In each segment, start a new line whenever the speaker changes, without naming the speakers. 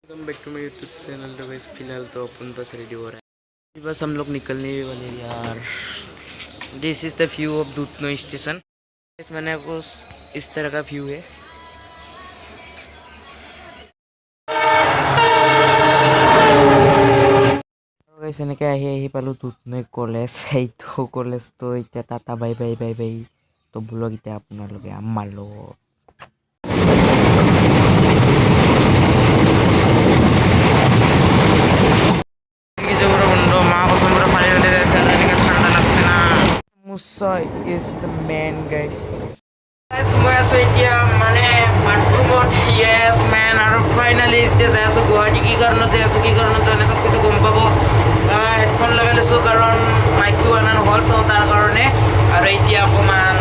Welcome back to my YouTube channel. तो guys फिलहाल तो अपन बस रेडी हो रहा है, बस हम लोग निकलने ही वाले यार। This is the view of Dudhnoi station. इस मैंने आपको इस तरह का व्यू है। गाइस এনেকৈ আহি পালোঁ দুধনৈ কলেজ। এইটো কলেজটো এতিয়া tata bye bye bye bye. তো ব্লগ এতিয়া আপোনালোকে আমাৰ লগত Musai is the man, guys. Guys, মই আছো এতিয়া মানে বাথৰুমত। yes man, আৰু ফাইনালি এতিয়া যাই আছো গুৱাহাটী। কি কাৰণত যাই আছো, কি কাৰণত যোৱা নাই চব কিছু গম পাব। হেডফোন লগাই লৈছোঁ কাৰণ মাইকটো আনা নহ'ল, তো তাৰ কাৰণে। আৰু এতিয়া অকণমান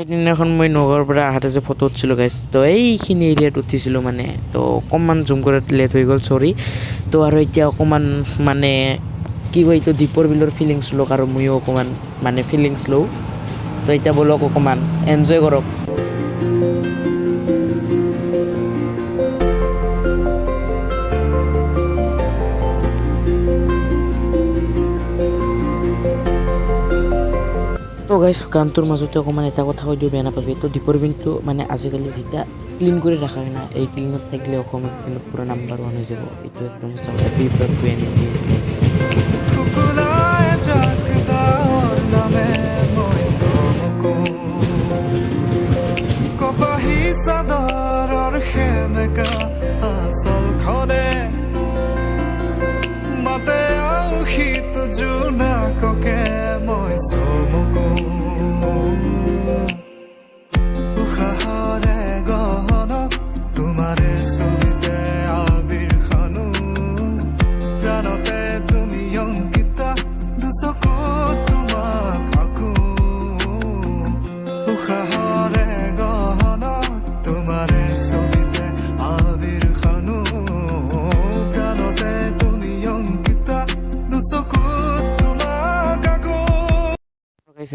সেইদিনাখন মই নগৰৰ পৰা আহোঁতে যে ফটো উঠিছিলোঁ গাইছ, তো এইখিনি এৰিয়াত উঠিছিলোঁ মানে। তো অকণমান জুম কৰাত লেট হৈ গ'ল, চৰি। তো আৰু এতিয়া অকণমান মানে কি কয় এইটো দীপৰ বিলৰ ফিলিংছ লওক, আৰু ময়ো অকণমান মানে ফিলিংছ লওঁ। তো এতিয়া ব'লক অকণমান এনজয় কৰক। তো গাইছ গানটোৰ মাজতে অকণমান এটা কথা কৈ দিওঁ, বেয়া নাপাবি। তো দীপৰ বিলটো মানে আজিকালি যেতিয়া ক্লিন কৰি ৰখা হয় না, এই ক্লিনত থাকিলে অসমত কিন্তু পুৰা নাম্বাৰ 1 হৈ যাব। এইটো একদম চাওঁ হেপী বাৰ্থডে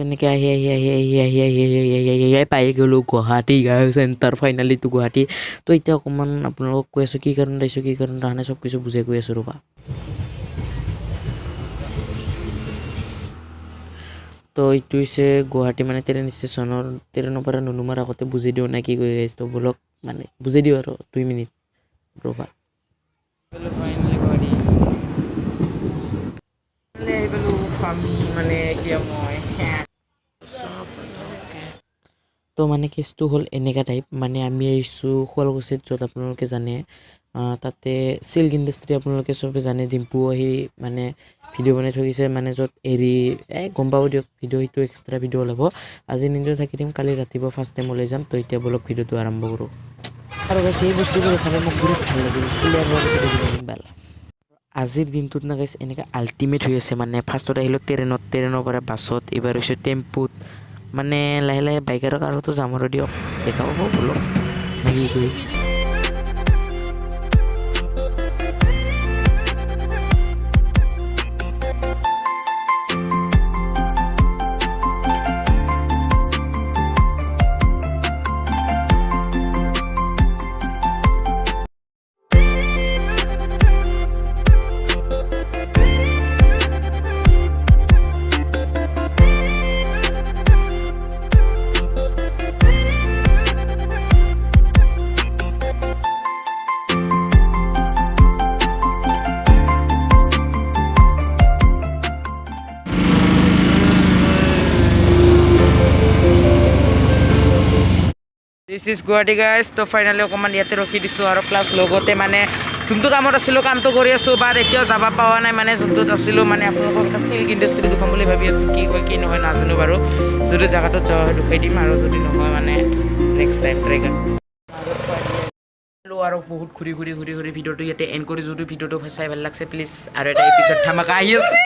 এনেকৈ আহি পাই গ'লোঁ গুৱাহাটী চেণ্টাৰ। ফাইনেলিটো গুৱাহাটী। তো এতিয়া অকণমান আপোনালোকক কৈ আছোঁ কি কাৰণত আহিছোঁ, কি কাৰণত অহা নাই, চব কিছু বুজাই কৈ আছোঁ ৰ'বা। তো এইটো হৈছে গুৱাহাটী মানে ট্ৰেইন ষ্টেচনৰ। ট্ৰেইনৰ পৰা নুনুমাৰ আগতে বুজাই দিওঁ নে কি কৈ আহিছোঁ। তো ব'লক মানে বুজাই দিওঁ আৰু 2 মিনিট ৰ'বা। ফাইনেলি গুৱাহাটী আহি পালোঁ আমি মানে এতিয়া মই। তো মানে কেছটো হ'ল এনেকুৱা টাইপ, মানে আমি আহিছোঁ শুৱালকুছিত, য'ত আপোনালোকে জানে তাতে চিল্ক ইণ্ডাষ্ট্ৰী আপোনালোকে চবে জানে। ডিম্পু আহি মানে ভিডিঅ' বনাই থৈ গৈছে, মানে য'ত এৰি গম পাব দিয়ক। ভিডিঅ' সেইটো এক্সট্ৰা ভিডিঅ' ওলাব। আজি নিদিও থাকি দিম, কালি ৰাতিপুৱা ফাৰ্ষ্ট টাইম ওলাই যাম। তো এতিয়া বলক ভিডিঅ'টো আৰম্ভ কৰোঁ। আৰু গাইছ এই বস্তুটো দেখালে মোক বহুত ভাল লাগিল। ক্লিয়াৰ হোৱাৰ পিছত দেখি ভাল। আজিৰ দিনটোত না গাইছ এনেকৈ আল্টিমেট হৈ আছে। মানে ফাৰ্ষ্টত আহিলোঁ ট্ৰেইনৰ পৰা বাছত, এইবাৰ হৈছোঁ টেম্পুত। মানে লাহে লাহে বাইকৰ কাৰণেতো যাম আৰু দিয়ক, দেখা পাব ব'লক লাগি গৈ। This is Guwahati guys. তো ফাইনালি অকণমান ইয়াতে ৰখি দিছোঁ, আৰু প্লাছ লগতে মানে
যোনটো কামত আছিলোঁ কামটো কৰি আছোঁ বাট এতিয়াও যাব পোৱা নাই মানে যোনটোত আছিলোঁ মানে আপোনালোকক এটা চিল্ক ইণ্ডাষ্ট্ৰি দেখাম বুলি ভাবি আছোঁ কি হয় কি নহয় নাজানো বাৰু যদি জেগাটোত যাওঁ দেখাই দিম আৰু যদি নহয় মানে নেক্সট টাইম ট্ৰাই কৰিম আৰু বহুত ঘূৰি ভিডিঅ'টো ইয়াতে এণ্ড কৰি যদি ভিডিঅ'টো চাই ভাল লাগছে প্লিজ আৰু এটা এপিছড ধামাকা আহি আছে